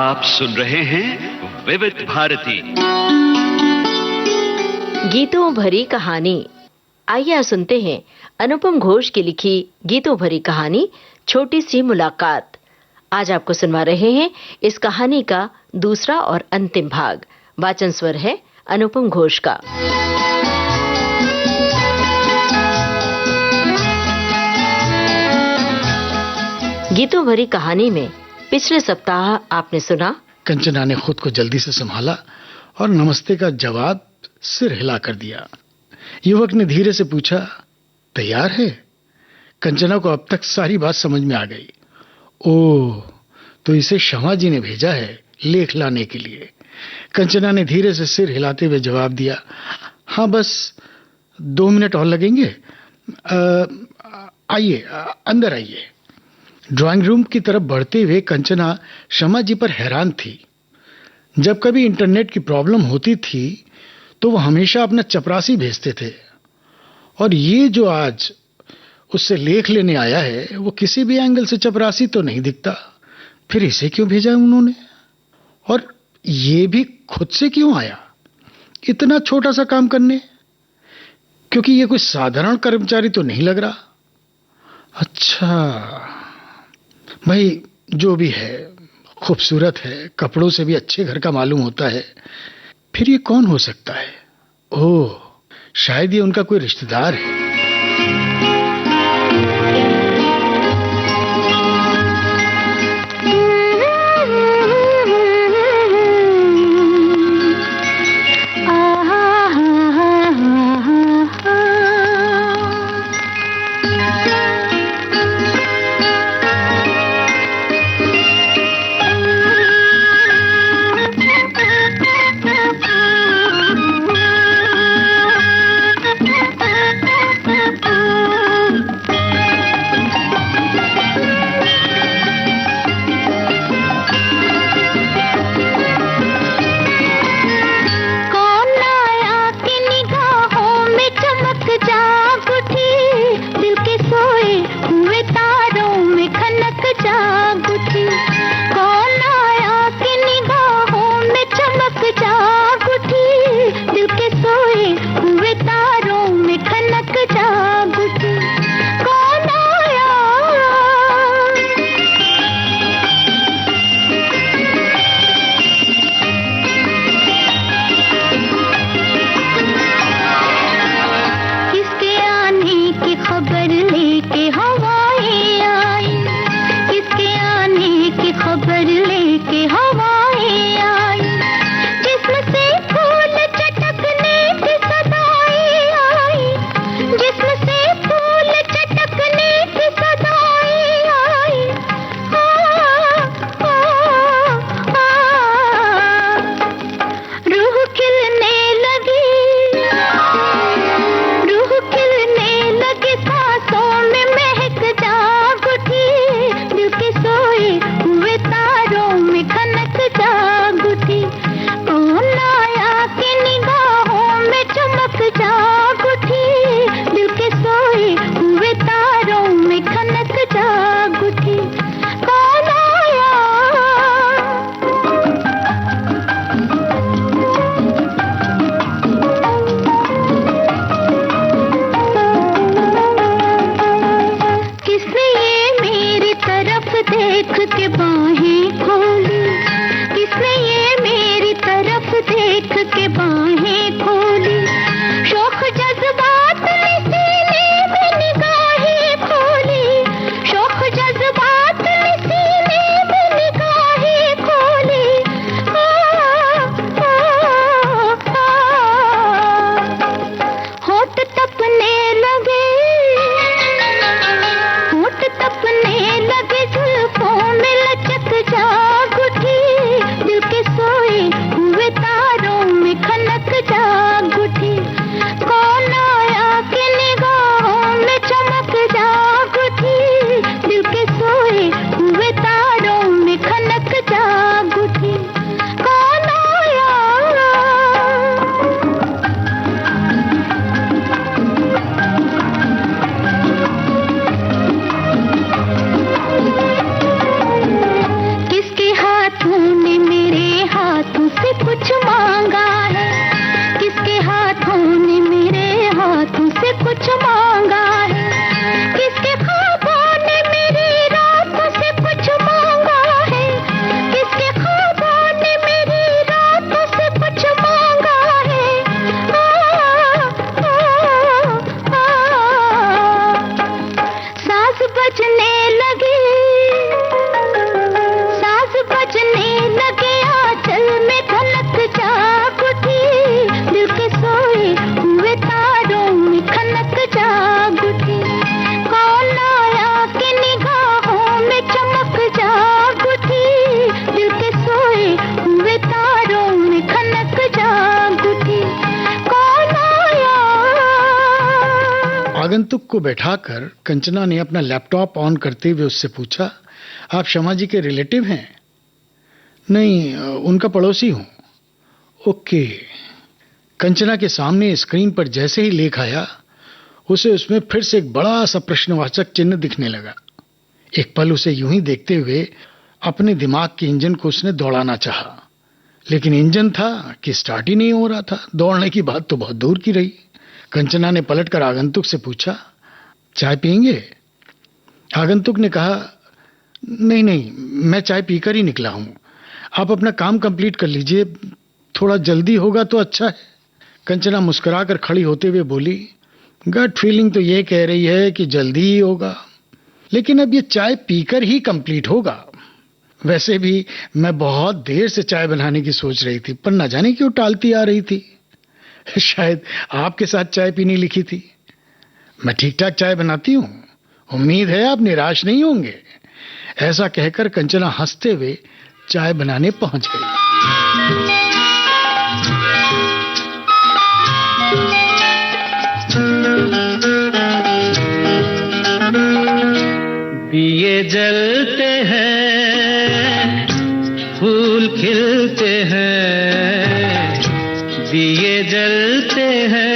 आप सुन रहे हैं विविध भारती गीतों भरी कहानी। आइए सुनते हैं अनुपम घोष की लिखी गीतों भरी कहानी छोटी सी मुलाकात। आज आपको सुनवा रहे हैं इस कहानी का दूसरा और अंतिम भाग। वाचन स्वर है अनुपम घोष का। गीतों भरी कहानी में पिछले सप्ताह आपने सुना कंचना ने खुद को जल्दी से संभाला और नमस्ते का जवाब सिर हिला कर दिया। युवक ने धीरे से पूछा, तैयार है? कंचना को अब तक सारी बात समझ में आ गई। ओह, तो इसे क्षमा जी ने भेजा है लेख लाने के लिए। कंचना ने धीरे से सिर हिलाते हुए जवाब दिया, हाँ, बस 2 मिनट और लगेंगे। आइए, अंदर आइए। ड्राइंग रूम की तरफ बढ़ते हुए कंचना क्षमा जी पर हैरान थी। जब कभी इंटरनेट की प्रॉब्लम होती थी तो वो हमेशा अपना चपरासी भेजते थे, और ये जो आज उससे लेख लेने आया है वो किसी भी एंगल से चपरासी तो नहीं दिखता। फिर इसे क्यों भेजा उन्होंने, और ये भी खुद से क्यों आया इतना छोटा सा काम करने? क्योंकि ये कोई साधारण कर्मचारी तो नहीं लग रहा। अच्छा भाई, जो भी है खूबसूरत है, कपड़ों से भी अच्छे घर का मालूम होता है। फिर ये कौन हो सकता है? ओह, शायद ये उनका कोई रिश्तेदार है। लगे जुल्फों में आगंतुक को बैठाकर कंचना ने अपना लैपटॉप ऑन करते हुए उससे पूछा, आप शमा जी के रिलेटिव हैं? नहीं, उनका पड़ोसी हूं। ओके। कंचना के सामने स्क्रीन पर जैसे ही लेख आया, उसे उसमें फिर से एक बड़ा सा प्रश्नवाचक चिन्ह दिखने लगा। एक पल उसे यूं ही देखते हुए अपने दिमाग के इंजन को उसने दौड़ाना चाहा, लेकिन इंजन था कि स्टार्ट ही नहीं हो रहा था। दौड़ने की बात तो बहुत दूर की रही। कंचना ने पलटकर आगंतुक से पूछा, चाय पिएंगे? आगंतुक ने कहा, नहीं नहीं, मैं चाय पीकर ही निकला हूं। आप अपना काम कंप्लीट कर लीजिए, थोड़ा जल्दी होगा तो अच्छा है। कंचना मुस्कुराकर खड़ी होते हुए बोली, गट फीलिंग तो ये कह रही है कि जल्दी ही होगा, लेकिन अब ये चाय पीकर ही कंप्लीट होगा। वैसे भी मैं बहुत देर से चाय बनाने की सोच रही थी, पर न जाने क्यों टालती आ रही थी। शायद आपके साथ चाय पीनी लिखी थी। मैं ठीक ठाक चाय बनाती हूं, उम्मीद है आप निराश नहीं होंगे। ऐसा कहकर कंचना हंसते हुए चाय बनाने पहुंच गई। दिए जलते हैं, फूल खिलते हैं, दिए जलते हैं,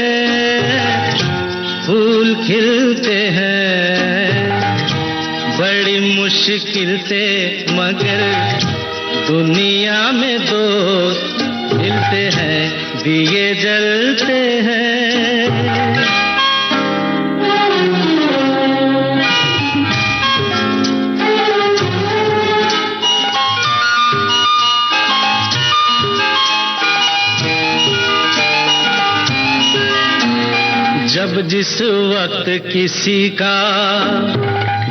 फूल खिलते हैं, बड़ी मुश्किल से मगर दुनिया में दोस्त मिलते हैं, दिए जलते हैं। जब जिस वक्त किसी का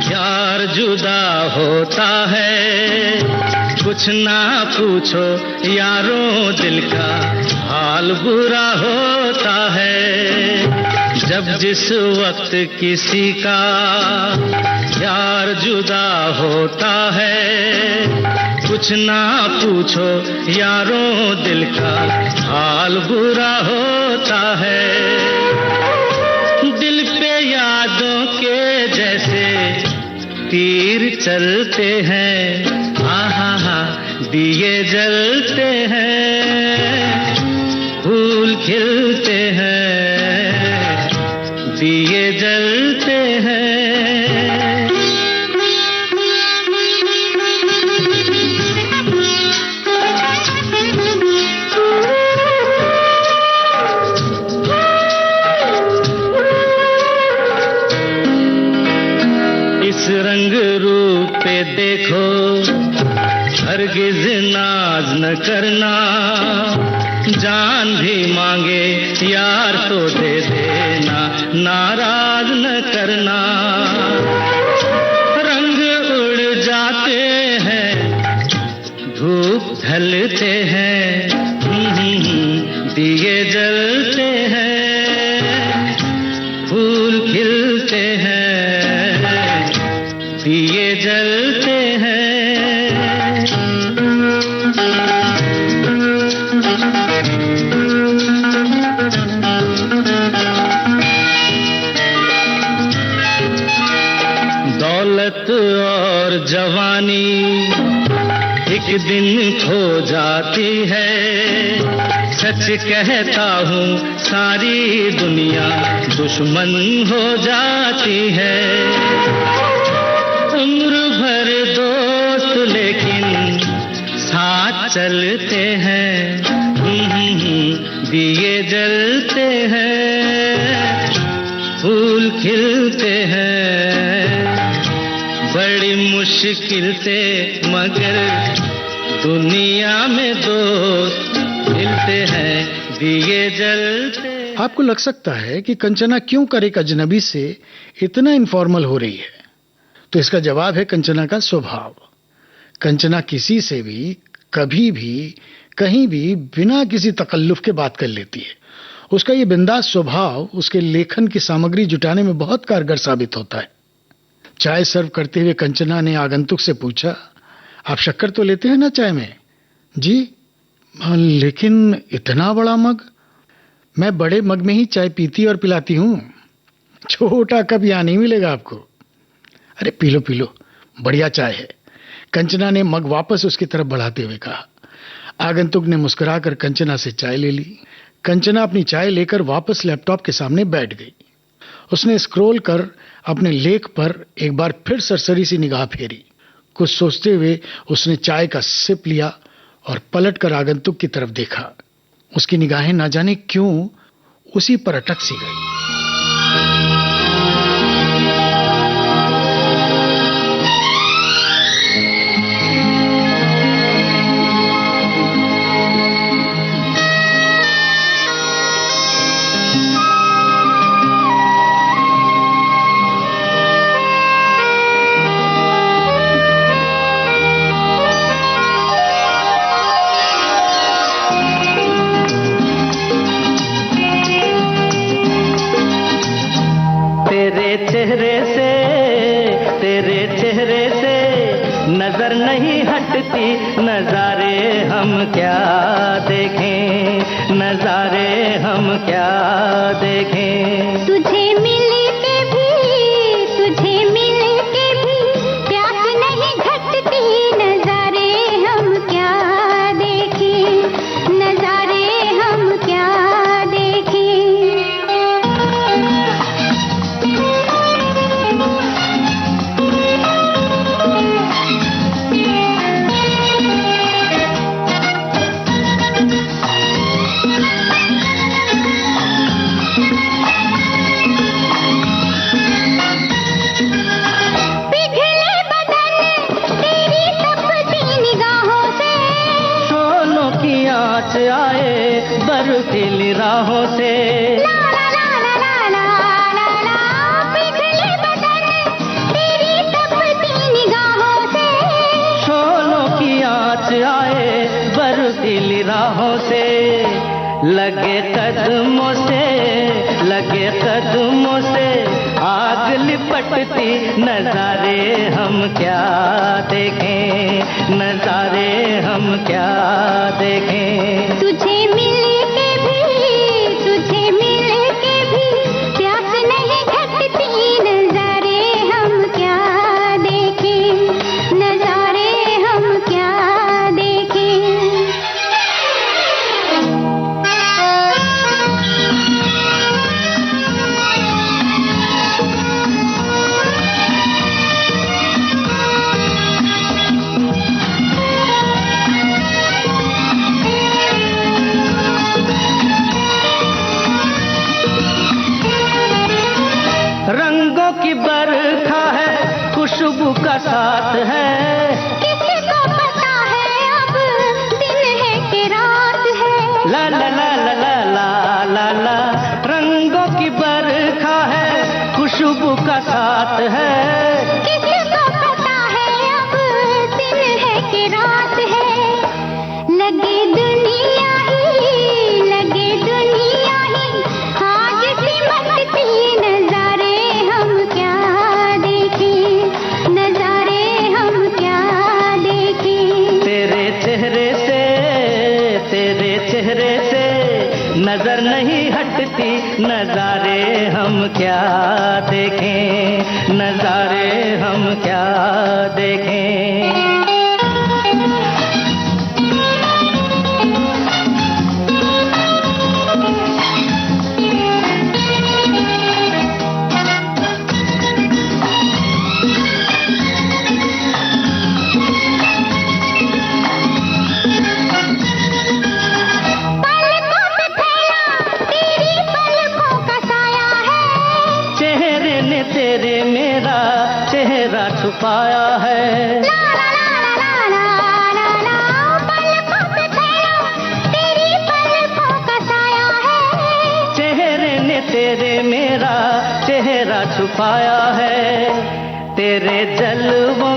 यार जुदा होता है, कुछ ना पूछो यारों, दिल का हाल बुरा होता है। जब जिस वक्त किसी का यार जुदा होता है, कुछ ना पूछो यारों, दिल का हाल बुरा होता है। दिल पे यादों के जैसे तीर चलते हैं, आहा दिए जलते हैं, फूल खिलते हैं, दिए जलते हैं। इस रंग रूप पे देखो, हरगिज नाज न करना, जान भी मांगे यार तो दे देना, नाराज न करना। रंग उड़ जाते हैं, धूप ढलते हैं, दिए जलते हैं, फूल खिलते हैं, दिए जलते हैं। दौलत और जवानी एक दिन खो जाती है, सच कहता हूँ सारी दुनिया दुश्मन हो जाती है। उम्र भर दोस्त लेकिन साथ चलते हैं, दिए जलते हैं, फूल खिलते हैं, बड़ी मुश्किल से मगर दुनिया में दोस्त मिलते हैं, दिए जलते हैं। आपको लग सकता है कि कंचना क्यों कर एक अजनबी से इतना इनफॉर्मल हो रही है, तो इसका जवाब है कंचना का स्वभाव। कंचना किसी से भी कभी भी कहीं भी बिना किसी तकल्लुफ के बात कर लेती है। उसका ये बिंदास स्वभाव उसके लेखन की सामग्री जुटाने में बहुत कारगर साबित होता है। चाय सर्व करते हुए कंचना ने आगंतुक से पूछा, आप शक्कर तो लेते हैं ना चाय में? जी, लेकिन इतना बड़ा मग? मैं बड़े मग में ही चाय पीती और पिलाती हूं। छोटा कप यहाँ नहीं मिलेगा आपको। अरे पी लो पी लो, बढ़िया चाय है, कंचना ने मग वापस उसकी तरफ बढ़ाते हुए कहा। आगंतुक ने मुस्कुराकर कंचना से चाय ले ली। कंचना अपनी चाय लेकर वापस लैपटॉप के सामने बैठ गई। उसने स्क्रॉल कर अपने लेख पर एक बार फिर सरसरी सी निगाह फेरी। कुछ सोचते हुए उसने चाय का सिप लिया और पलटकर आगंतुक की तरफ देखा। उसकी निगाहें न जाने क्यों उसी पर अटक सी गई। तेरे चेहरे से नजर नहीं हटती, नजारे हम क्या देखें, नजारे हम क्या देखें। तुझे मिल के भी प्यास नहीं घटती, नजारे हम क्या देखें, नजारे हम क्या देखें। आए बर्फीली राहों से, ला ला ला ला ला ला ला ला, पिघले बदन तेरी तपती निगाहों से। शोलों की आँच आए बर्फीली राहों से, लगे कदमों से आग लिपटती, नजारे हम क्या देखें, नजारे हम क्या देखें। तुझे मिल के भी प्यास नहीं घटती, नजारे हम क्या देखें, नजारे हम क्या देखें। रंगों की बरखा है, खुशबू का साथ है, किसको पता है अब दिन है कि रात है। ला ला ला ला ला ला ला ला। रंगों की बरखा है, खुशबू का साथ है, किसको पता है अब दिन है कि रात है। लगे दुनिया ही आज सिमटती, नजारे हम क्या देखें, नजारे हम क्या देखें। तेरे चेहरे से नजर नहीं हटती, नजारे हम क्या देखें, नजारे हम क्या देखें। तेरे मेरा चेहरा छुपाया है, ला ला ला ला ला ला ला, पलकों पे ठहरा तेरी पलकों का साया है। चेहरे ने तेरे मेरा चेहरा छुपाया है। तेरे जलवों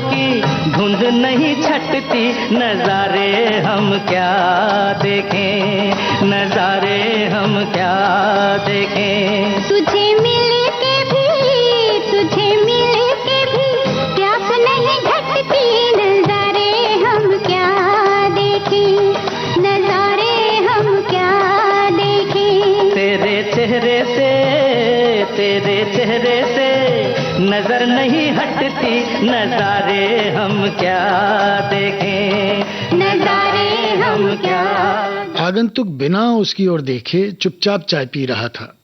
की धुंध नहीं छटती, नजारे हम क्या देखें, नजारे हम क्या देखें। तुझे मिल के भी प्यास नहीं घटती, नजारे हम क्या देखें, नजारे हम क्या देखें। तेरे नजर नहीं हटती, नजारे हम क्या देखें, नजारे हम क्या। आगंतुक बिना उसकी ओर देखे चुपचाप चाय पी रहा था।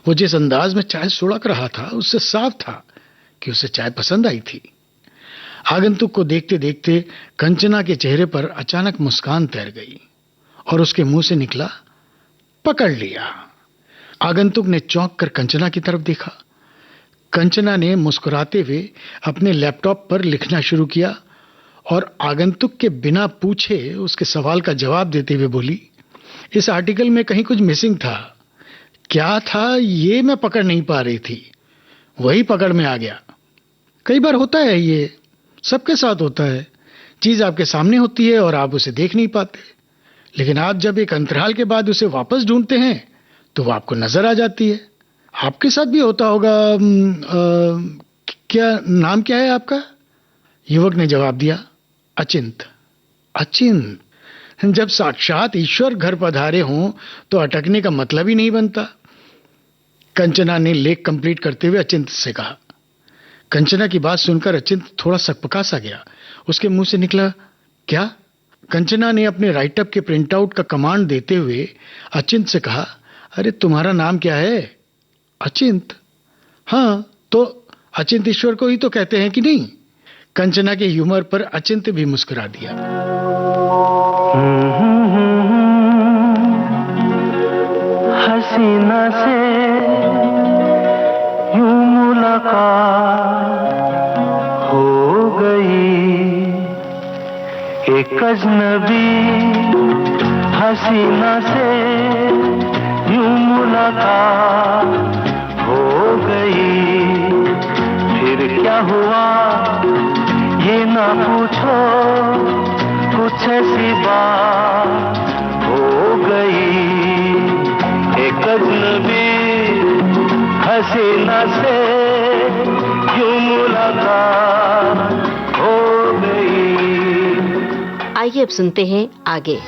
वो जिस अंदाज में चाय सुड़क रहा था उससे साफ था कि उसे चाय पसंद आई थी। आगंतुक को देखते देखते कंचना के चेहरे पर अचानक मुस्कान तैर गई और उसके मुंह से निकला, पकड़ लिया। आगंतुक ने चौंक कर कंचना की तरफ देखा। कंचना ने मुस्कुराते हुए अपने लैपटॉप पर लिखना शुरू किया और आगंतुक के बिना पूछे उसके सवाल का जवाब देते हुए बोली, इस आर्टिकल में कहीं कुछ मिसिंग था। क्या था ये मैं पकड़ नहीं पा रही थी, वही पकड़ में आ गया। कई बार होता है, ये सबके साथ होता है। चीज आपके सामने होती है और आप उसे देख नहीं पाते, लेकिन आप जब एक अंतराल के बाद उसे वापस ढूंढते हैं तो वो आपको नजर आ जाती है। आपके साथ भी होता होगा। क्या नाम क्या है आपका? युवक ने जवाब दिया, अचिंत। अचिंत? जब साक्षात ईश्वर घर पधारे हों तो अटकने का मतलब ही नहीं बनता। कंचना ने लेख कंप्लीट करते हुए अचिंत से कहा। कंचना की बात सुनकर अचिंत थोड़ा सकपका सा गया। उसके मुंह से निकला, क्या? कंचना ने अपने राइटअप के प्रिंट आउट का कमांड देते हुए अचिंत से कहा, अरे तुम्हारा नाम क्या है? अचिंत? हाँ, तो अचिंत ईश्वर को ही तो कहते हैं कि नहीं? कंचना के ह्यूमर पर अचिंत भी मुस्कुरा दिया। हसीना से यूं मुलाकात हो गई, एक अजनबी हसीना से यूं मुलाकात हो गई। फिर क्या हुआ ये ना पूछो, कुछ ऐसी बात हो गई। एक अजनबी हसीना से यूं मुलाकात हो गई। आइए अब सुनते हैं आगे।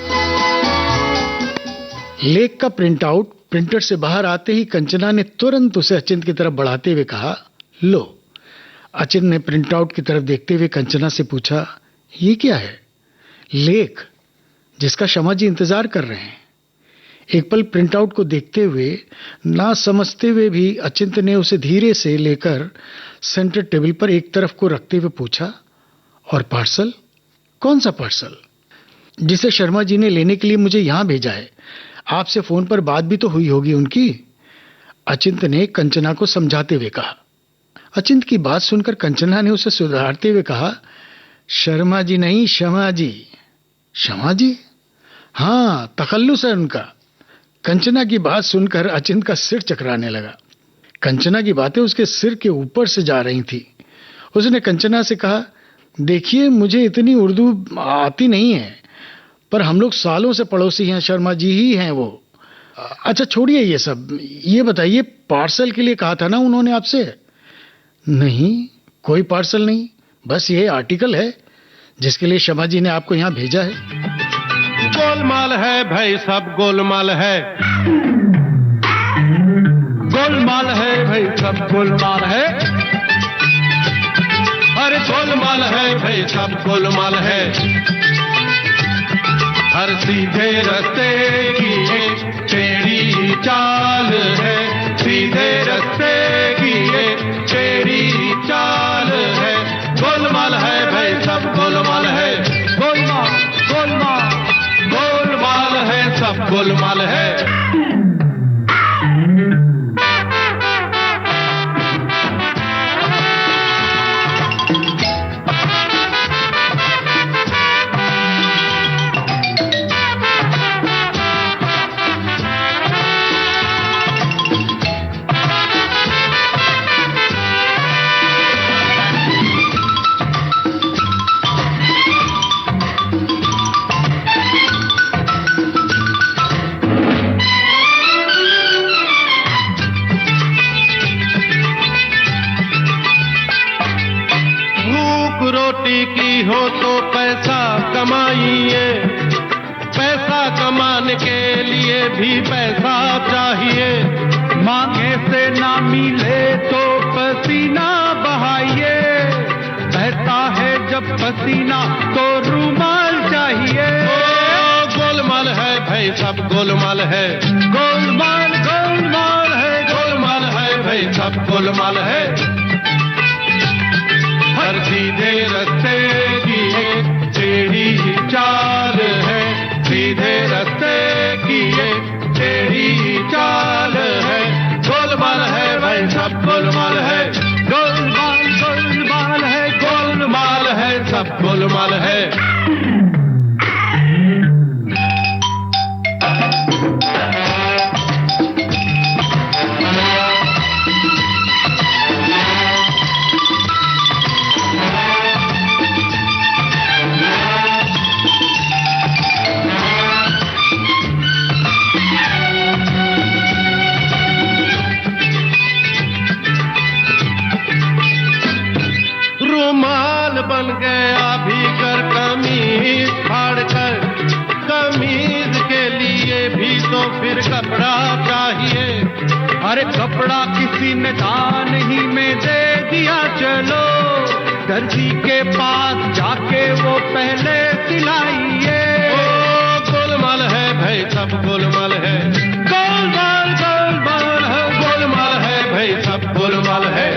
लेख का प्रिंट आउट प्रिंटर से बाहर आते ही कंचना ने तुरंत उसे अचिंत की तरफ बढ़ाते हुए कहा, लो। अचिंत ने प्रिंट आउट की तरफ देखते हुए कंचना से पूछा, ये क्या है? लेख, जिसका शमा जी इंतजार कर रहे हैं। एक पल प्रिंट आउट को देखते हुए, ना समझते हुए भी अचिंत ने उसे धीरे से लेकर सेंटर टेबल पर एक तरफ को रखते हुए पूछा, और पार्सल? कौन सा पार्सल? जिसे शर्मा जी ने लेने के लिए मुझे यहां भेजा है। आपसे फोन पर बात भी तो हुई होगी उनकी। अचिंत ने कंचना को समझाते हुए कहा। अचिंत की बात सुनकर कंचना ने उसे सुधारते हुए कहा, शर्मा जी नहीं, शमा जी। शमा जी? हाँ, तखल्लुस है उनका। कंचना की बात सुनकर अचिंत का सिर चकराने लगा। कंचना की बातें उसके सिर के ऊपर से जा रही थी। उसने कंचना से कहा, देखिए मुझे इतनी उर्दू आती नहीं है, पर हम लोग सालों से पड़ोसी हैं, शर्मा जी ही हैं वो। अच्छा छोड़िए ये सब, ये बताइए पार्सल के लिए कहा था ना उन्होंने आपसे? नहीं, कोई पार्सल नहीं, बस ये आर्टिकल है जिसके लिए शमा जी ने आपको यहाँ भेजा है। गोलमाल है भाई, सब गोलमाल है। गोलमाल है भाई, सब गोलमाल है। अरे गोलमाल है भाई, सब गोलमाल है। हर सीधे रास्ते की एक टेढ़ी चाल है, सीधे रास्ते की एक टेढ़ी चाल है। गोलमाल है भाई, सब गोलमाल है। गोलमाल गोलमाल गोलमाल है, सब गोलमाल है। रोटी की हो तो पैसा कमाइए, पैसा कमाने के लिए भी पैसा चाहिए। मांगे से ना मिले तो पसीना नहाइए, बहता है जब पसीना तो रूमाल चाहिए। गोलमाल है भाई सब गोलमाल है, गोलमाल गोलमाल है, गोलमाल है भाई सब गोलमाल है। हर सीधे रास्ते की एक टेढ़ी चाल है, सीधे रास्ते की एक टेढ़ी चाल है। गोलमाल है भाई सब गोलमाल है, गोलमाल गोलमाल है, गोलमाल है सब गोलमाल है। रुमाल बन गया भीतर कमीज फाड़कर, कमीज के लिए भी तो फिर कपड़ा चाहिए। अरे कपड़ा किसी ने दान ही में दे दिया, चलो दर्जी के पास जाके वो पहले सिलाइए। गोलमाल है भाई सब गोलमाल है, गोलमाल गोलमाल है, गोलमाल है भाई सब गोलमाल है।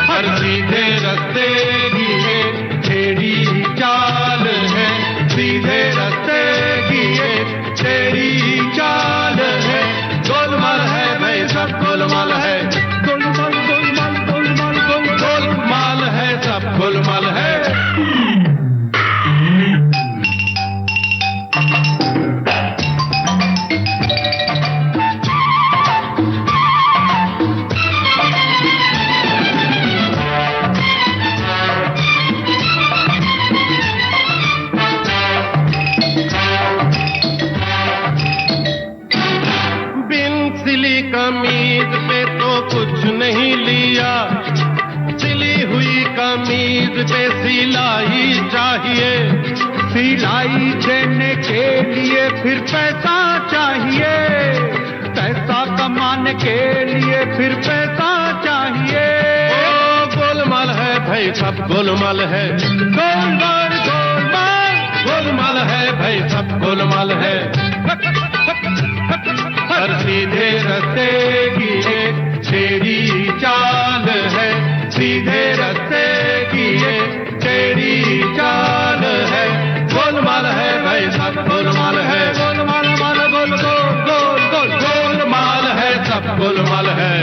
हर सीधे रास्ते की एक टेढ़ी चाल है, सीधे रास्ते की एक टेढ़ी चाल है। गोलमाल है भाई सब गोलमाल है, गोलमाल गोलमाल गोलमाल गोलमाल है सब गोलमाल है। कमीज पे तो कुछ नहीं लिया, सिली हुई कमीज पे सिलाई चाहिए। सिलाई देने के लिए फिर पैसा चाहिए, पैसा कमाने के लिए फिर पैसा चाहिए। गोलमाल है भाई सब गोलमाल है, गोलमाल गोलमाल गोलमाल है भाई सब गोलमाल है। हर सीधे रास्ते की एक टेढ़ी चाल है, सीधे रास्ते की एक टेढ़ी चाल है। गोलमाल है भाई सब गोलमाल है, गोलमाल माल गोल गोल गोल गोल गोलमाल है सब गोलमाल है।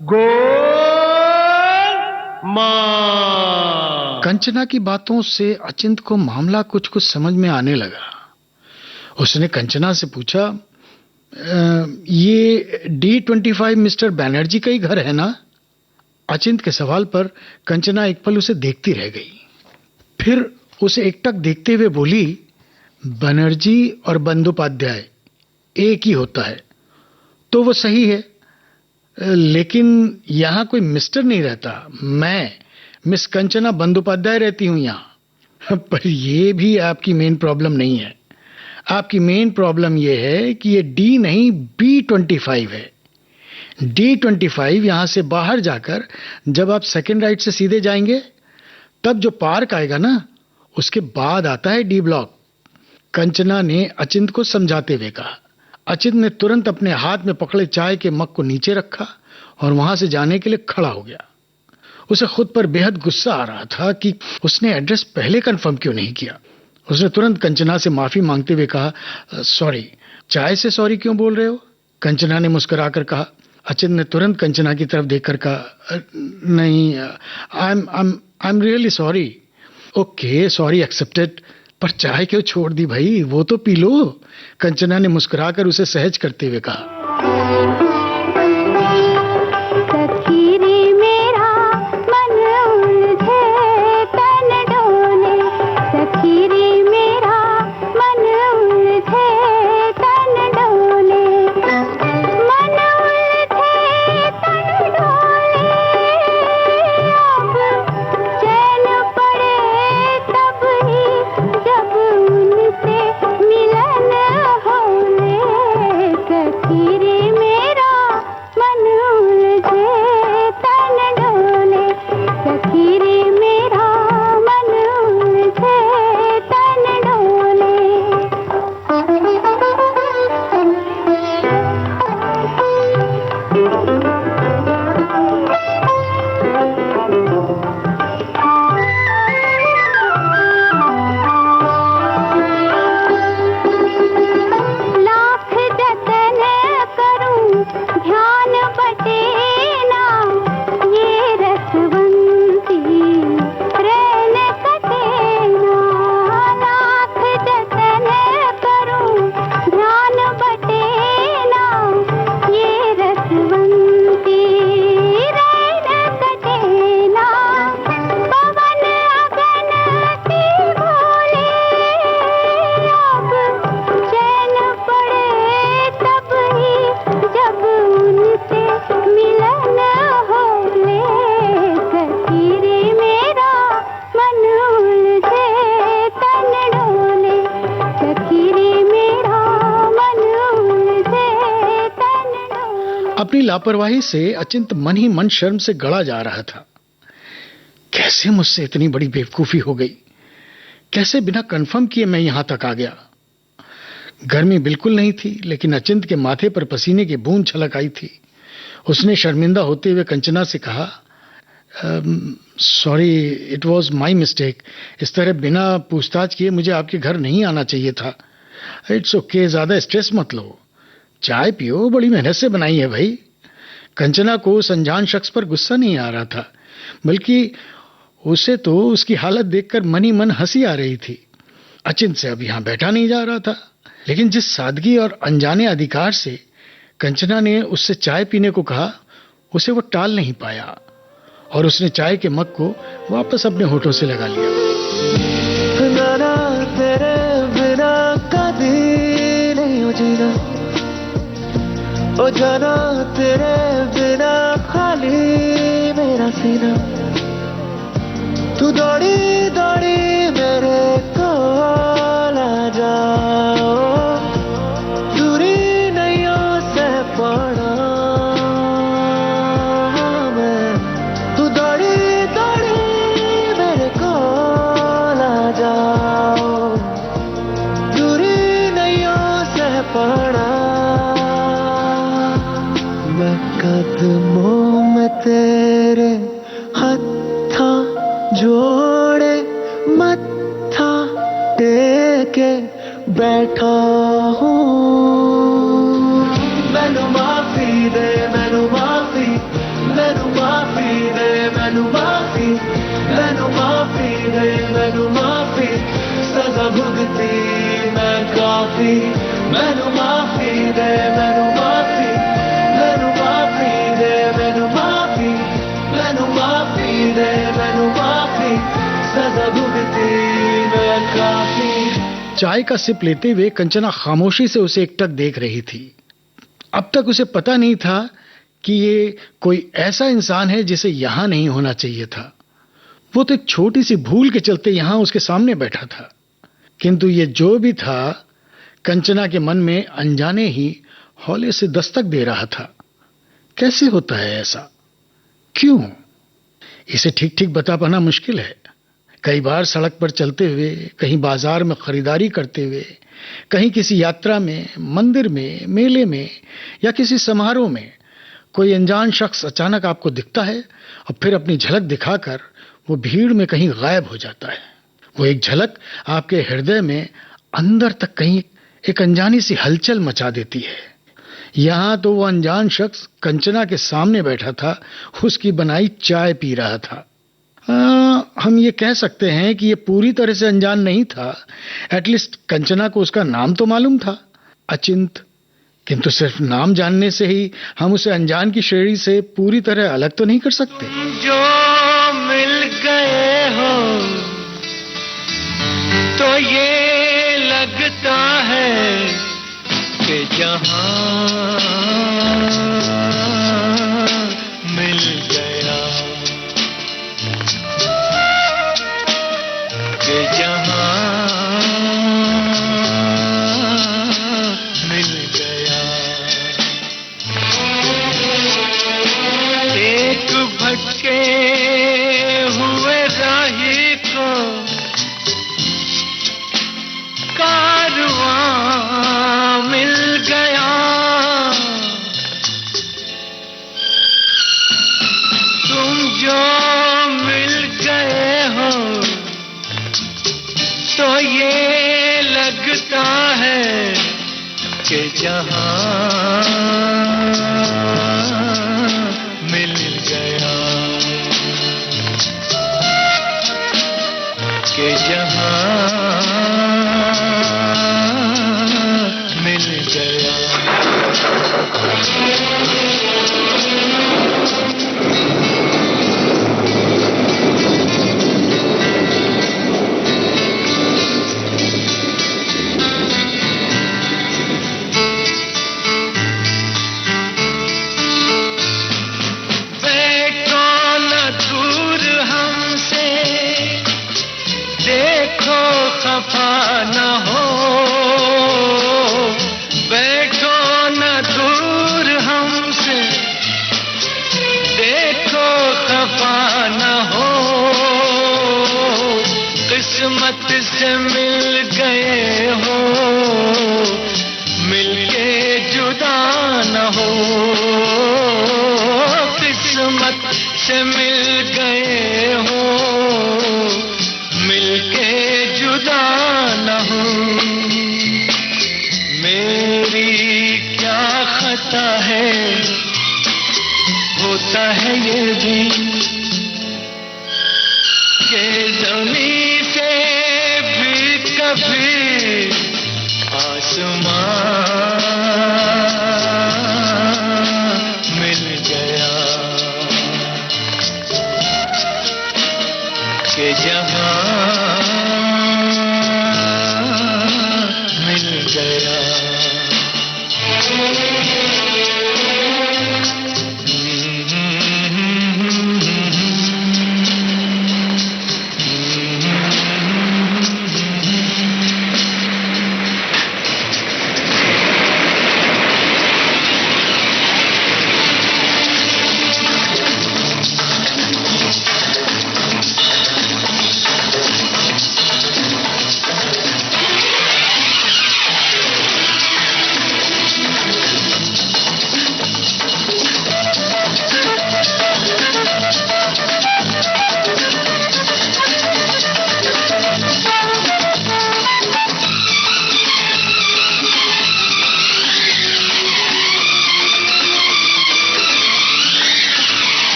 गोलमाल। कंचना की बातों से अचिंत को मामला कुछ कुछ समझ में आने लगा। उसने कंचना से पूछा, ये D25 मिस्टर बैनर्जी का ही घर है ना? अचिंत के सवाल पर कंचना एक पल उसे देखती रह गई, फिर उसे एकटक देखते हुए बोली, बनर्जी और बंदोपाध्याय एक ही होता है तो वो सही है, लेकिन यहां कोई मिस्टर नहीं रहता। मैं मिस कंचना बंदोपाध्याय रहती हूं यहां। पर यह भी आपकी मेन प्रॉब्लम नहीं है। आपकी मेन प्रॉब्लम यह है कि ये D नहीं B25 है। D25 यहां से बाहर जाकर जब आप सेकंड राइट से सीधे जाएंगे, तब जो पार्क आएगा ना, उसके बाद आता है D ब्लॉक। कंचना ने अचिंत को समझाते हुए कहा। अचिंत ने तुरंत अपने हाथ में पकड़े चाय के मग को नीचे रखा और वहां से जाने के लिए खड़ा हो गया। उसे खुद पर बेहद गुस्सा आ रहा था कि उसने एड्रेस पहले कंफर्म क्यों नहीं किया। उसने तुरंत कंचना से माफी मांगते हुए कहा, सॉरी। चाय से सॉरी क्यों बोल रहे हो? कंचना ने मुस्कुराकर कहा। अचिंत ने तुरंत कंचना की तरफ देखकर कहा, नहीं, I am really sorry. Okay, sorry accepted, पर चाय क्यों छोड़ दी भाई, वो तो पी लो। कंचना ने मुस्कुराकर उसे सहज करते हुए कहा। ही लापरवाही से अचिंत मन ही मन शर्म से गड़ा जा रहा था। कैसे मुझसे इतनी बड़ी बेवकूफी हो गई? कैसे बिना कंफर्म किए मैं यहां तक आ गया? गर्मी बिल्कुल नहीं थी, लेकिन अचिंत के माथे पर पसीने की बूंद छलक आई थी। उसने शर्मिंदा होते हुए कंचना से कहा, sorry, it was my mistake. इस तरह बिना पूछताछ किए मुझे आपके घर नहीं आना चाहिए था। इट्स ओके, ज्यादा स्ट्रेस मत लो, चाय पियो, बड़ी मेहनत से बनाई है भाई। कंचना को उस अनजान शख्स पर गुस्सा नहीं आ रहा था, बल्कि उसे तो उसकी हालत देखकर मन ही मन हंसी आ रही थी। अचिंत से अब यहां बैठा नहीं जा रहा था, लेकिन जिस सादगी और अनजाने अधिकार से कंचना ने उससे चाय पीने को कहा, उसे वो टाल नहीं पाया और उसने चाय के मग को वापस अपने होठों से लगा लिया। नाना तेरे बिना कभी नहीं हो जीना, ओ जाना तेरे बिना खाली मेरा सीना। तू दौड़ी दौड़ी मेरे कोल आ जाओ, दूरी नैयों से पड़ा मैं। तू दौड़ी दौड़ी मेरे कोल आ जाओ, दूरी नैयों से पड़ा मैं। कदमों में तेरे हत्था जोड़े मत्था टेके बैठा हूँ। मैनू माफी दे, मैनू माफी, मैनू माफी दे, मैनू माफी, मैनू माफी दे, मैनू माफी। सजा भुगती मैं काफी। मैनू माफी दे, मैनू माफी, मैनू माफी दे, मैनू माफी, मैनू माफी दे, मैनू माफी। सजा भुगती मैं काफी। चाय का सिप लेते हुए कंचना खामोशी से उसे एकटक देख रही थी। अब तक उसे पता नहीं था कि ये कोई ऐसा इंसान है जिसे यहां नहीं होना चाहिए था। वो तो एक छोटी सी भूल के चलते यहां उसके सामने बैठा था, किंतु ये जो भी था कंचना के मन में अनजाने ही हौले से दस्तक दे रहा था। कैसे होता है ऐसा? क्यों? इसे ठीक ठीक बता पाना मुश्किल है। कई बार सड़क पर चलते हुए, कहीं बाजार में खरीदारी करते हुए, कहीं किसी यात्रा में, मंदिर में, मेले में या किसी समारोह में कोई अनजान शख्स अचानक आपको दिखता है और फिर अपनी झलक दिखाकर वो भीड़ में कहीं गायब हो जाता है। वो एक झलक आपके हृदय में अंदर तक कहीं एक अनजानी सी हलचल मचा देती है। यहां तो वो अनजान शख्स कंचना के सामने बैठा था, उसकी बनाई चाय पी रहा था। हम ये कह सकते हैं कि ये पूरी तरह से अनजान नहीं था। एटलीस्ट कंचना को उसका नाम तो मालूम था, अचिंत। किंतु सिर्फ नाम जानने से ही हम उसे अनजान की श्रेणी से पूरी तरह अलग तो नहीं कर सकते। जो मिल गए हो तो ये लगता है कि जहां मिल गया, कि जहां मिल गया। एक भटके हुए राही को कारवां मिल गया। तुम जो मिल गए हो तो ये लगता है कि जहां मिल गया, कि जहां मिल गया। खफा न हो, बैठो न दूर हमसे, किस्मत से मिल गए हो, मिलके जुदा न हो। किस्मत से मिल गए हो, मिलके जुदा न हो। मेरी क्या खता है, होता है ये भी कि ज़मीं से भी कभी आसमां मिल गया, कि जहां मिल गया।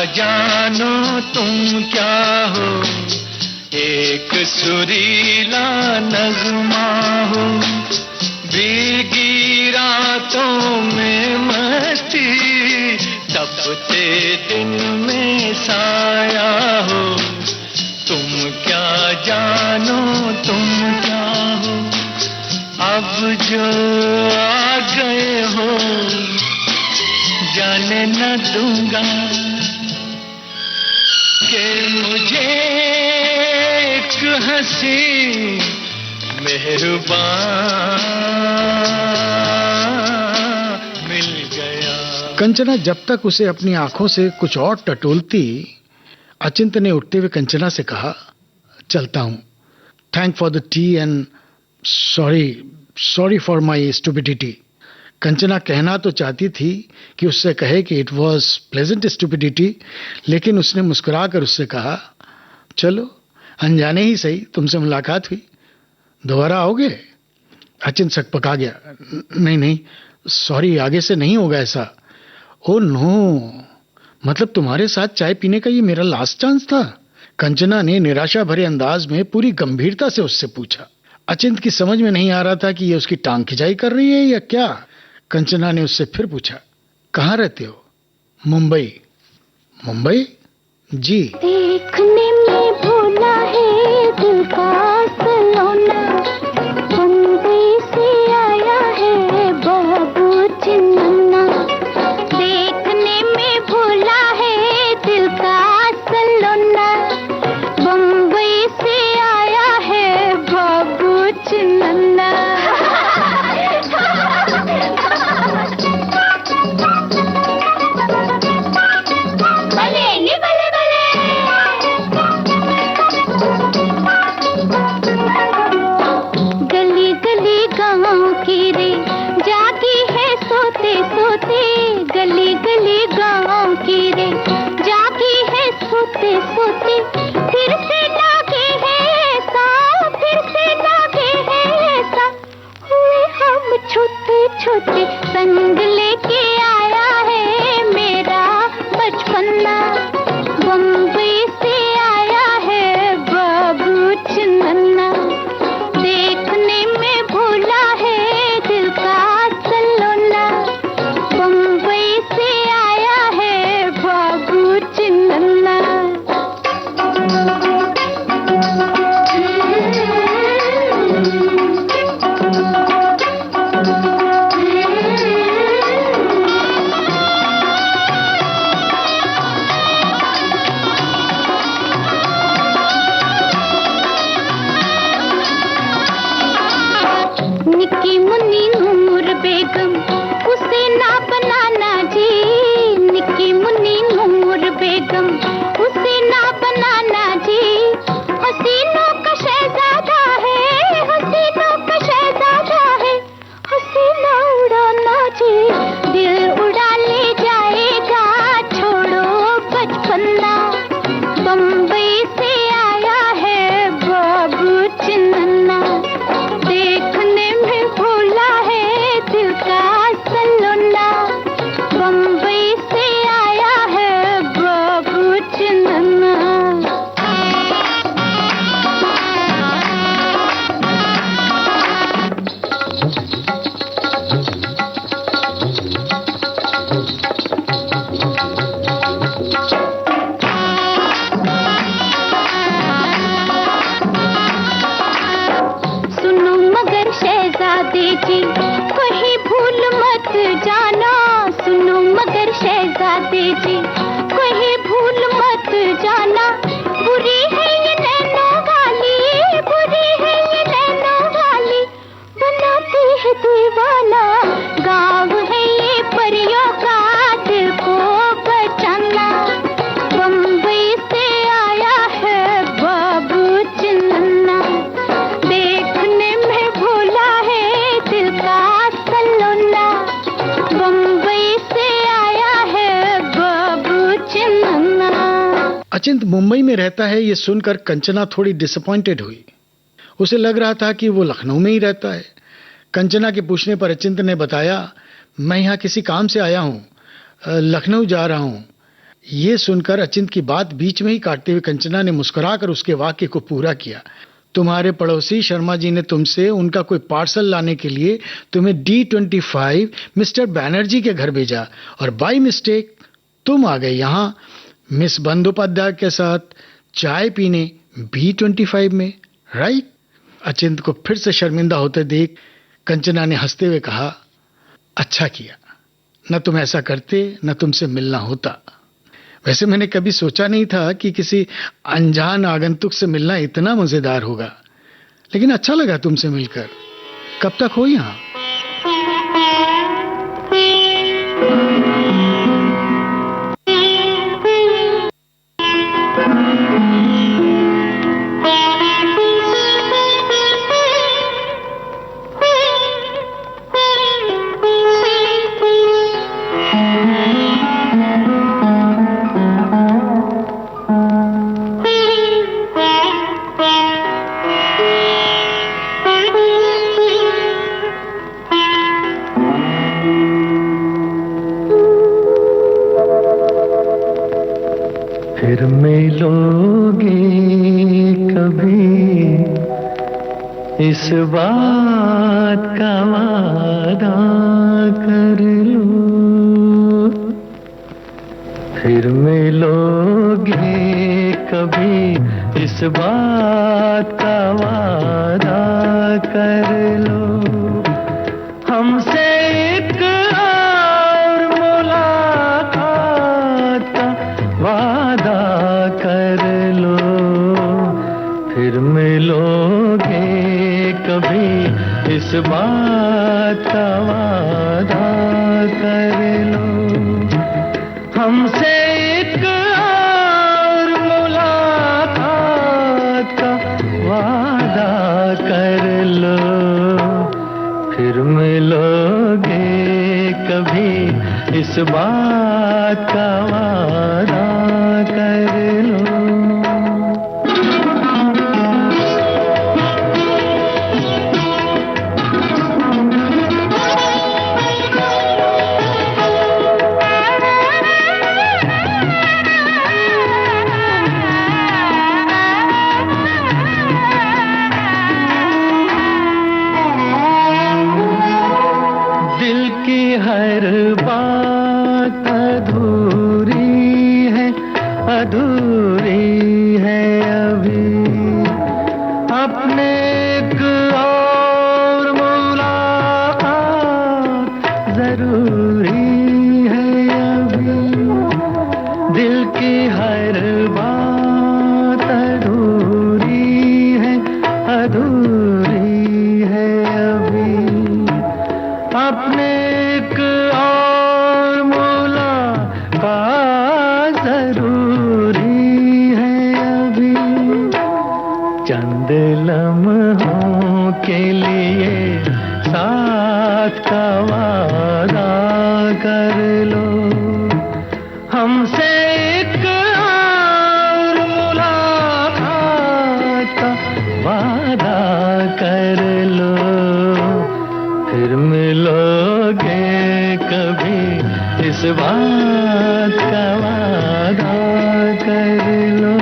जानो तुम क्या हो, एक सुरीला नगमा हो। भीगी रातों में मस्ती, तपते दिन में साया हो। तुम क्या जानो तुम क्या हो, अब जो आ गए हो जाने न दूंगा कि मुझे एक हंसी मेहरबान मिल गया। कंचना जब तक उसे अपनी आंखों से कुछ और टटोलती, अचिंत ने उठते हुए कंचना से कहा, चलता हूं। Thank for the T and sorry for my stupidity. Kanchana कहना तो चाहती थी कि उससे कहे कि इट वॉज प्लेजेंट स्टुपिडिटी, लेकिन उसने मुस्कुराकर उससे कहा, चलो अनजाने ही सही तुमसे मुलाकात हुई, दोबारा आओगे? अचिंत सकपका गया। नहीं सॉरी, आगे से नहीं होगा ऐसा। ओ नो, मतलब तुम्हारे साथ चाय पीने का ये मेरा लास्ट चांस था? कंचना ने निराशा भरे अंदाज में पूरी गंभीरता से उससे पूछा। अचिंत की समझ में नहीं आ रहा था कि ये उसकी टांग खिंचाई कर रही है या क्या। कंचना ने उससे फिर पूछा, कहाँ रहते हो? मुंबई। मुंबई? जी। देखने में भूला है दिल का सलोना, मुंबई से आया है बाबू चिन्ना। देखने में भूला है दिल का सलोना, मुंबई से आया है बाबू चिन्ना। गली गली गाँव की रे जागी है सोते सोते, गली गली गाँव की रे जागी है सोते सोते। फिर से लागे है ऐसा, फिर से लागे है ऐसा, हुए हम छोटे छोटे। संग लेके आया है मेरा बचपना, बम्बई से आया है बाबू चिन्ना। देखने में भूला है दिल का सलोना, बम्बई से आया है बाबू चिन्ना। जाना, सुनो मगर शहजादे जी, कोई भूल मत जाना, बुरी है ये नैनों वाली, बुरी है ये नैनों वाली, बनाती है दीवाना, गाँव है ये परियों का, दिल को बचाना। बम्बई से आया है बाबू चिन्ना, देखने में भोला है दिल का सलोना, बम्बई से आया है बाबू चिन्ना। अचिंत मुंबई में रहता है ये सुनकर कंचना थोड़ी डिसअपॉइंटेड हुई। उसे लग रहा था कि वो लखनऊ में ही रहता है। कंचना के पूछने पर अचिंत ने बताया, मैं यहाँ किसी काम से आया हूँ, लखनऊ जा रहा हूँ। ये सुनकर अचिंत की बात बीच में ही काटते हुए कंचना ने मुस्कुराकर उसके वाक्य को पूरा किया। तुम्हारे पड़ोसी शर्मा जी ने तुमसे उनका कोई पार्सल लाने के लिए तुम्हें D25 मिस्टर बैनर्जी के घर भेजा और बाय मिस्टेक तुम आ गए यहाँ मिस बंदोपाध्याय के साथ चाय पीने B25 में, राइट? अचिंत को फिर से शर्मिंदा होते देख कंचना ने हंसते हुए कहा, अच्छा किया, न तुम ऐसा करते न तुमसे मिलना होता। वैसे मैंने कभी सोचा नहीं था कि किसी अनजान आगंतुक से मिलना इतना मजेदार होगा, लेकिन अच्छा लगा तुमसे मिलकर। कब तक हो यहाँ? फिर मिलोगे कभी, इस बात का वादा कर लो। फिर मिलोगे कभी, इस बात का वादा कर लो। हमसे एक और मुलाकात का वादा कर लो। फिर मिलोगे कभी, इस बात का वादा कर लो। हमसे एक और मुलाकात का वादा कर लो। फिर मिलोगे कभी, इस बात का वादा कर लो। दिल की हर बात अधूरी है, अधूरी है अभी। अपने एक और मुलाकात जरूरी है अभी। दिल की हर बात अधूरी है, अधूरी है अभी। अपने एक और मुलाकात जरूरी है अभी। चंद लम्हों के लिए साथ का वादा कर लो। हमसे एक और मुलाकात का वादा कर लो। फिर मिलोगे कभी, इस बात का वादा कर लो।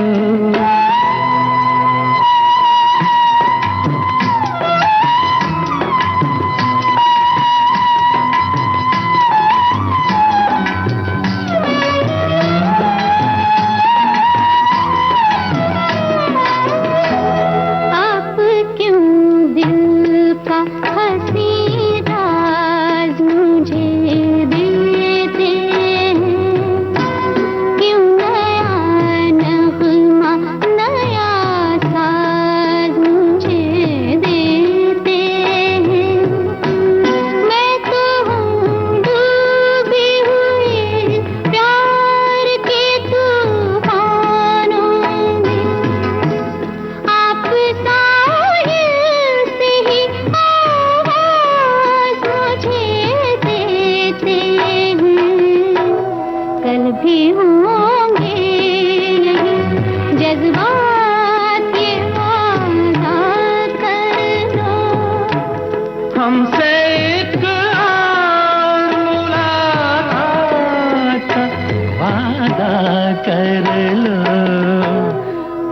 आप क्यों दिल का हंसी राज मुझे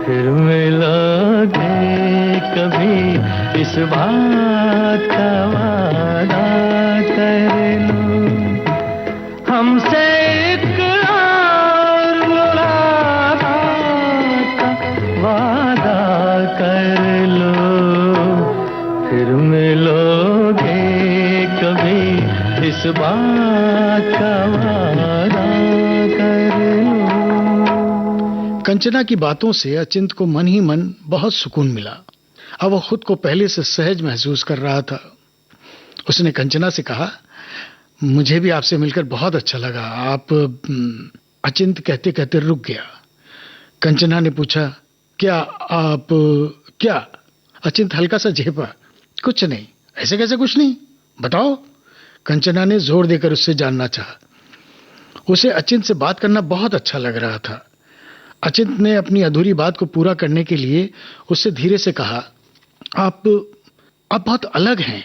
फिर मिलोगे कभी इस बात का वादा कर लो हमसे इकरार मुलाकात का वादा कर लो फिर मिलोगे कभी इस बात का वादा कर लो। कंचना की बातों से अचिंत को मन ही मन बहुत सुकून मिला। अब वो खुद को पहले से सहज महसूस कर रहा था। उसने कंचना से कहा, मुझे भी आपसे मिलकर बहुत अच्छा लगा। आप अचिंत कहते कहते रुक गया। कंचना ने पूछा, क्या आप क्या? अचिंत हल्का सा झेपा, कुछ नहीं। ऐसे कैसे कुछ नहीं, बताओ। कंचना ने जोर देकर उससे जानना चाहा। उसे अचिंत से बात करना बहुत अच्छा लग रहा था। अचिंत ने अपनी अधूरी बात को पूरा करने के लिए उससे धीरे से कहा, आप बहुत अलग हैं।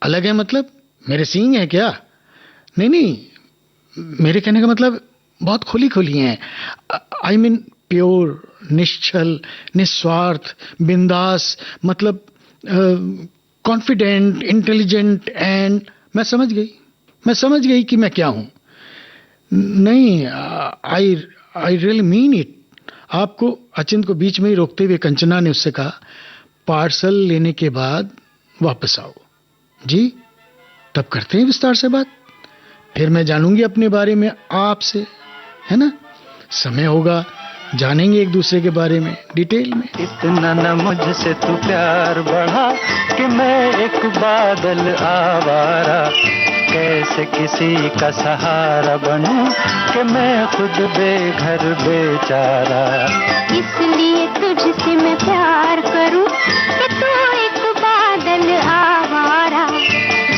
अलग हैं मतलब मेरे सींग हैं क्या? नहीं नहीं, मेरे कहने का मतलब बहुत खुली खुली हैं। आई मीन प्योर, निश्चल, निस्वार्थ, बिंदास, मतलब कॉन्फिडेंट, इंटेलिजेंट एंड मैं समझ गई कि मैं क्या हूं। नहीं, आई रियली मीन इट। आपको, अचिंत को बीच में ही रोकते हुए कंचना ने उससे कहा, पार्सल लेने के बाद वापस आओ। जी, तब करते हैं विस्तार से बात। फिर मैं जानूंगी अपने बारे में आपसे, है ना? समय होगा, जानेंगे एक दूसरे के बारे में डिटेल में। इतना न मुझसे तू प्यार बढ़ा कि मैं एक बादल आवारा, कैसे किसी का सहारा बनूं कि मैं खुद बेघर बेचारा। इसलिए तुझसे मैं प्यार करूं कि तू एक बादल आवारा,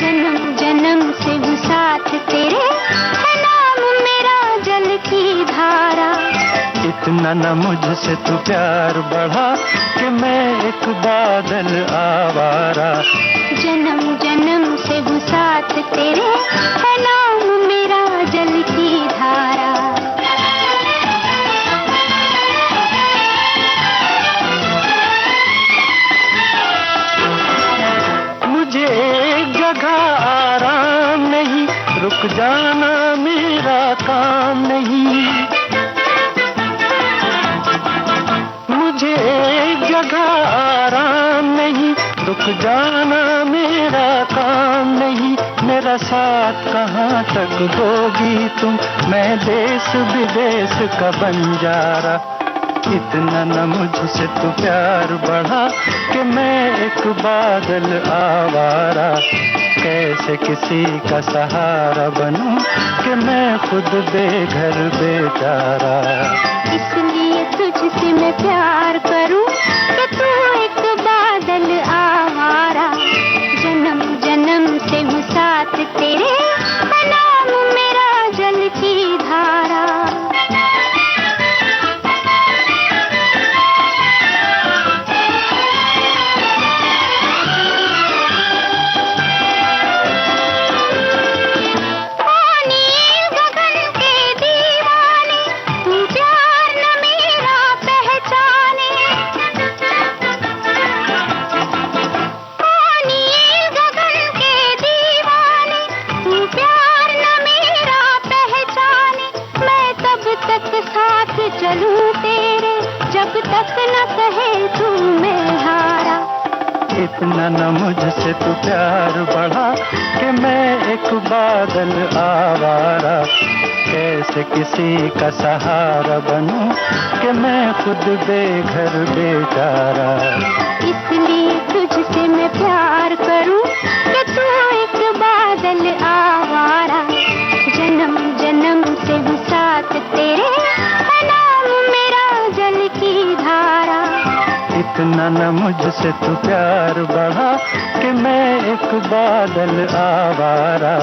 जन्म जन्म से हूँ साथ तेरे, है नाम मेरा जल की धारा। इतना न मुझसे तू प्यार बढ़ा कि मैं एक बादल आवारा, जन्म जन्म से हूँ साथ तेरे, है नाम मेरा जल की धारा। मुझे एक जगह आराम नहीं, रुक जाना मेरा काम नहीं। मुझे एक जगह आराम नहीं, रुक जाना मेरा काम नहीं। मेरा साथ कहाँ तक दोगी तुम, मैं देश विदेश का बंजारा। इतना न मुझसे तू प्यार बढ़ा कि मैं एक बादल आवारा, कैसे किसी का सहारा बनूं कि मैं खुद बेघर बेचारा। इसलिए तुझसे मैं प्यार करूं कि तू एक बादल आवारा, जन्म जन्म से हूँ साथ तेरे, है नाम मेरा जल की धारा। चलूं तेरे जब तक न कहे तू मैं हारा। इतना न मुझसे तू प्यार बढ़ा कि मैं एक बादल आवारा, कैसे किसी का सहारा बनूं कि मैं खुद बेघर बेचारा। इसलिए तुझसे मैं प्यार करूं कि तू एक बादल आवारा, जन्म जन्म से हूँ साथ तेरे, है नाम मेरा जल की धारा। इतना न मुझसे तू प्यार बढ़ा कि मैं एक बादल आवारा,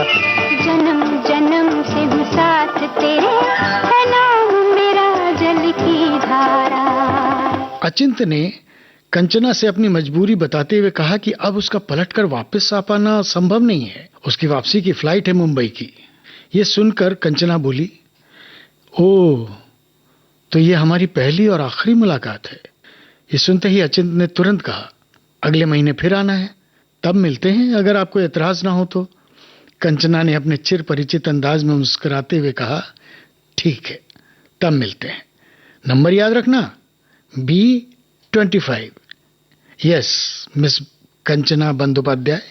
जन्म जन्म से हूँ साथ तेरे, है नाम मेरा जल की धारा। अचिंत ने कंचना से अपनी मजबूरी बताते हुए कहा कि अब उसका पलटकर वापस आ पाना संभव नहीं है। उसकी वापसी की फ्लाइट है मुंबई की। ये सुनकर कंचना बोली, ओह, तो ये हमारी पहली और आखिरी मुलाकात है। ये सुनते ही अचिंत ने तुरंत कहा, अगले महीने फिर आना है, तब मिलते हैं, अगर आपको एतराज ना हो तो। कंचना ने अपने चिर परिचित अंदाज में मुस्कुराते हुए कहा, ठीक है, तब मिलते हैं। नंबर याद रखना, B25। Yes, miss Kanchana Bandopadhyay.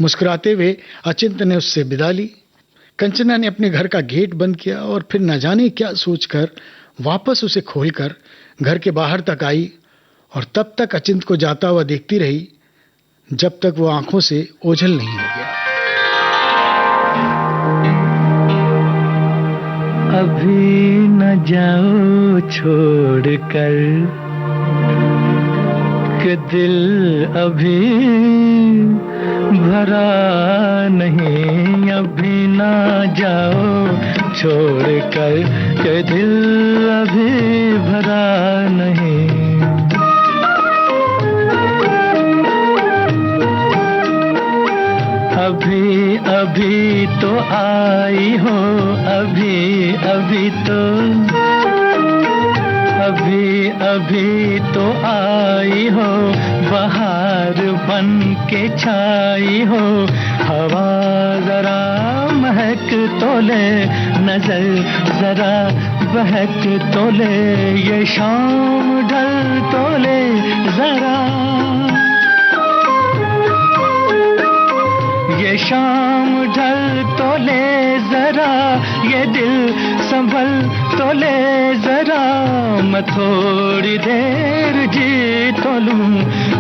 मुस्कुराते हुए अचिंत ने उससे विदा ली। कंचना ने अपने घर का गेट बंद किया और फिर न जाने क्या सोचकर वापस उसे खोलकर घर के बाहर तक आई और तब तक अचिंत को जाता हुआ देखती रही जब तक वो आंखों से ओझल नहीं हो गया। अभी न जाओ छोड़ कर कि दिल अभी भरा नहीं, अभी ना जाओ छोड़ कर कि दिल अभी भरा नहीं। अभी अभी तो आई हो, अभी अभी तो, अभी अभी तो आई हो, बहार बन के छाई हो। हवा जरा महक तो ले, नजर जरा बहक तो ले, ये शाम ढल तो ले जरा, ये शाम ढल तो ले जरा, ये दिल संभल तो ले जरा। मैं थोड़ी देर जी तो लूं,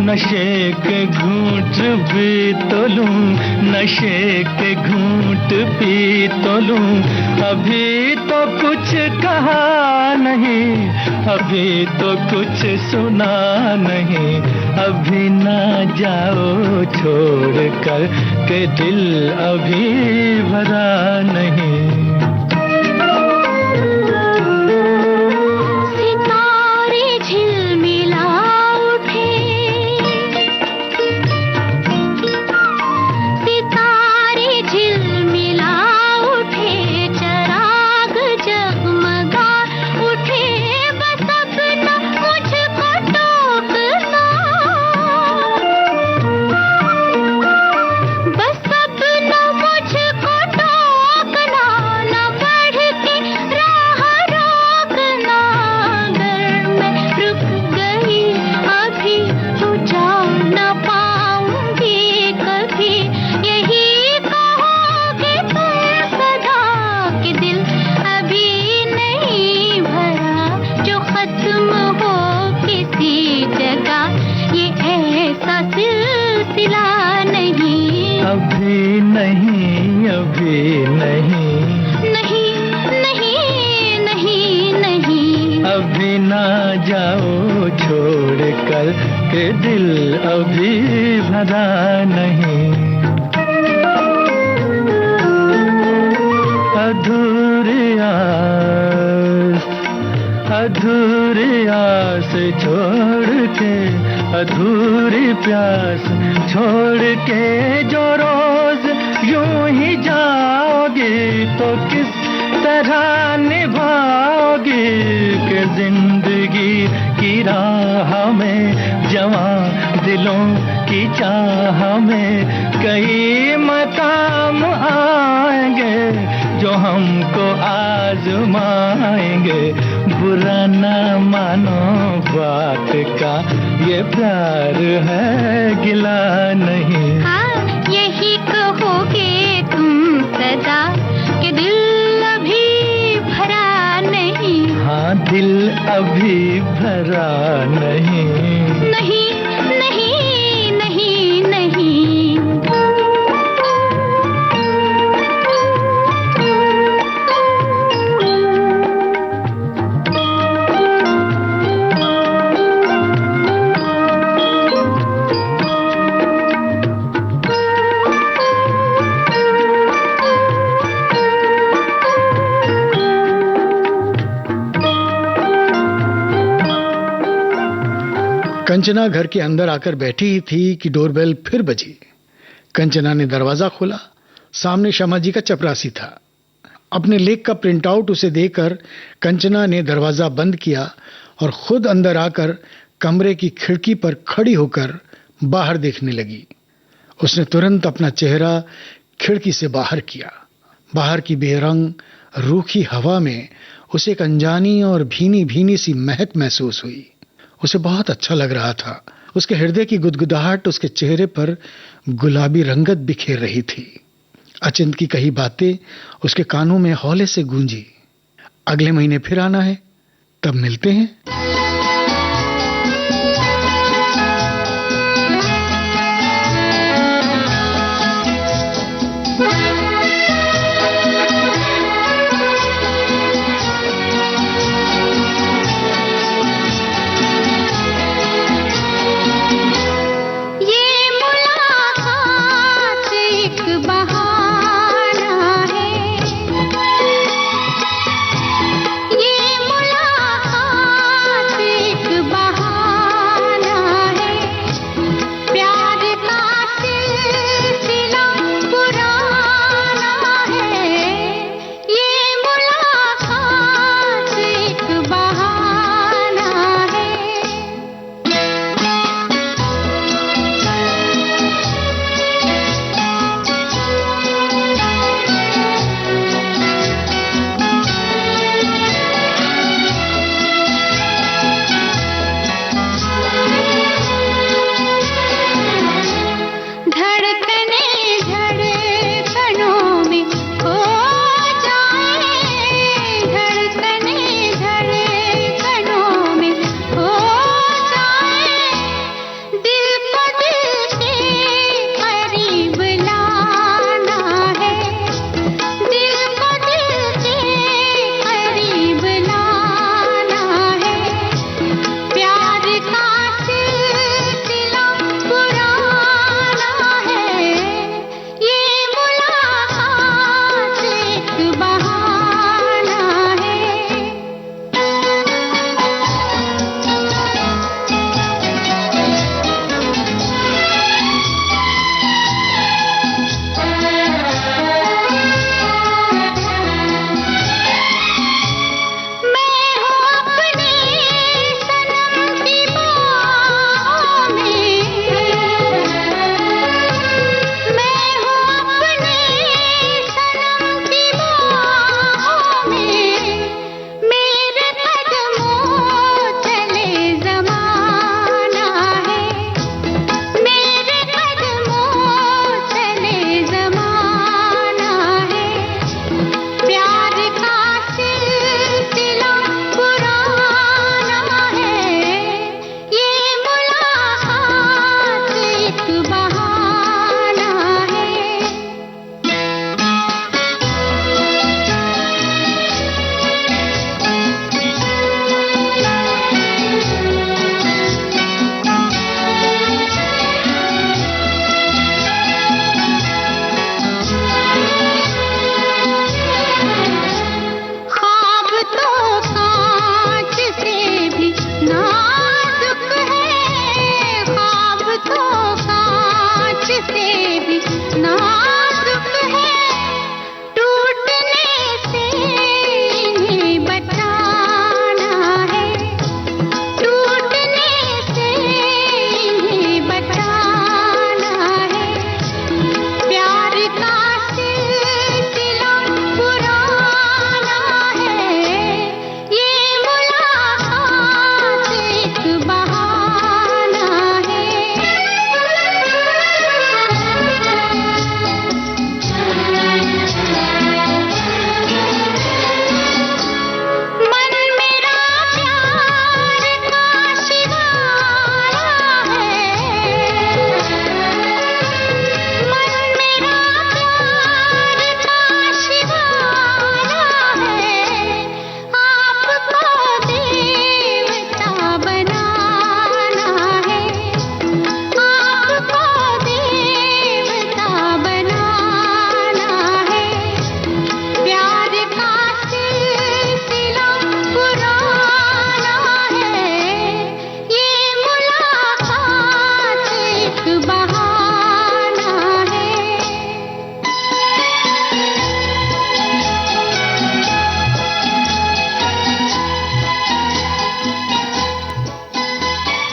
नशे के घूंट भी तो लूं, नशे के घूंट पी तो लूं। अभी तो कुछ कहा नहीं, अभी तो कुछ सुना नहीं, अभी ना जाओ छोड़ कर के दिल अभी भरा नहीं। जाओ छोड़ कर के दिल अभी भरा नहीं। अधूरी आस छोड़ के, अधूरी प्यास छोड़ के जो रोज यूं ही जाओगे तो किस तरह निभाओगे कि जिंदगी की राह में जवां दिलों की चाह में कई मकाम आएंगे जो हमको आजमाएंगे। बुरा न मानो बात का, ये प्यार है गिला नहीं। हाँ, यही कहोगे तुम सदा कि दिल अभी भरा नहीं। हाँ, दिल अभी भरा नहीं। नहीं नहीं नहीं नहीं। कंचना घर के अंदर आकर बैठी ही थी कि डोरबेल फिर बजी। कंचना ने दरवाजा खोला। सामने शमा जी का चपरासी था। अपने लेख का प्रिंट आउट उसे देकर कंचना ने दरवाजा बंद किया और खुद अंदर आकर कमरे की खिड़की पर खड़ी होकर बाहर देखने लगी। उसने तुरंत अपना चेहरा खिड़की से बाहर किया। बाहर की बेरंग रूखी हवा में उसे एक अनजानी और भीनी भीनी सी महक महसूस हुई। उसे बहुत अच्छा लग रहा था। उसके हृदय की गुदगुदाहट उसके चेहरे पर गुलाबी रंगत बिखेर रही थी। अचिंत की कही बातें उसके कानों में हौले से गूंजी। अगले महीने फिर आना है, तब मिलते हैं।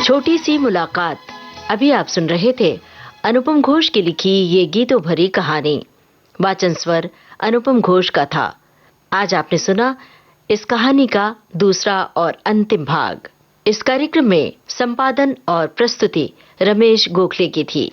छोटी सी मुलाकात। अभी आप सुन रहे थे अनुपम घोष की लिखी ये गीतों भरी कहानी। वाचन स्वर अनुपम घोष का था। आज आपने सुना इस कहानी का दूसरा और अंतिम भाग। इस कार्यक्रम में संपादन और प्रस्तुति रमेश गोखले की थी।